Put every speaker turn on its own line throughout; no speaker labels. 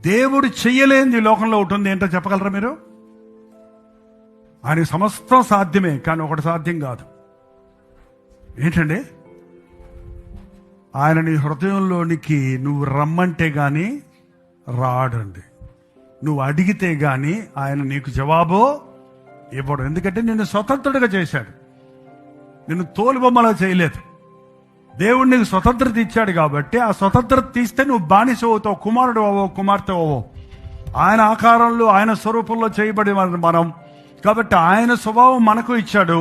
దేవుడు చెయ్యలేనిది ఈ లోకంలో ఉంటుంది. ఏంటో చెప్పగలరా మీరు? ఆయన సమస్తం సాధ్యమే, కానీ ఒకటి సాధ్యం కాదు. ఏంటండి? ఆయన నీ హృదయంలోనికి నువ్వు రమ్మంటే గాని రాడండి. నువ్వు అడిగితే గాని ఆయన నీకు జవాబు ఇవ్వడు. ఎందుకంటే నిన్ను స్వతంత్రుడిగా చేశాడు, నిన్ను తోలుబొమ్మలా చేయలేదు. దేవుడు నీకు స్వతంత్రత ఇచ్చాడు కాబట్టి ఆ స్వతంత్రత తీస్తే నువ్వు బానిస అవుతావు, కుమారుడు అవ్వవు, కుమార్తె అవ్వవు. ఆయన ఆకారంలో ఆయన స్వరూపంలో చేయబడి మనం కాబట్టి ఆయన స్వభావం మనకు ఇచ్చాడు.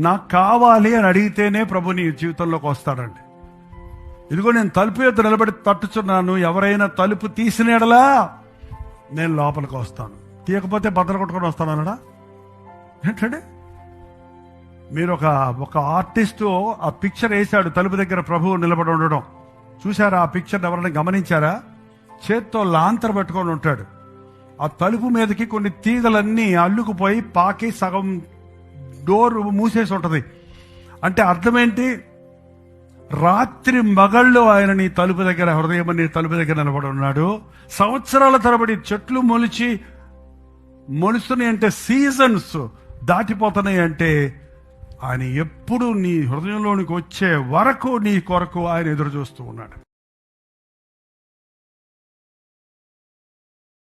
నాకు కావాలి అని అడిగితేనే ప్రభు నీ జీవితంలోకి వస్తాడండి. ఇదిగో నేను తలుపు ఎదుట నిలబడి తట్టుచున్నాను, ఎవరైనా తలుపు తీసినేడలా నేను లోపలికి వస్తాను, తీయకపోతే బద్దలు కొట్టుకొని వస్తాను అన్నాడా? ఏంటండి? మీరు ఒక ఆర్టిస్టు ఆ పిక్చర్ వేశాడు, తలుపు దగ్గర ప్రభువు నిలబడి ఉండడం చూసారా? ఆ పిక్చర్ ఎవరైనా గమనించారా? చేత్తో లాంతర్ పట్టుకొని ఉంటాడు. ఆ తలుపు మీదకి కొన్ని తీగలన్నీ అల్లుకుపోయి పాకి సగం డోర్ మూసేసి ఉంటది. అంటే అర్థం ఏంటి? రాత్రి మగళ్ళు ఆయన నీ తలుపు దగ్గర, హృదయం నీ తలుపు దగ్గర నిలబడి ఉన్నాడు. సంవత్సరాల తరబడి చెట్లు మొలుస్తున్నాయి అంటే, సీజన్స్ దాటిపోతున్నాయి అంటే, ఆయన ఎప్పుడు నీ హృదయంలోనికి వచ్చే వరకు నీ కొరకు ఆయన ఎదురు చూస్తూ ఉన్నాడు.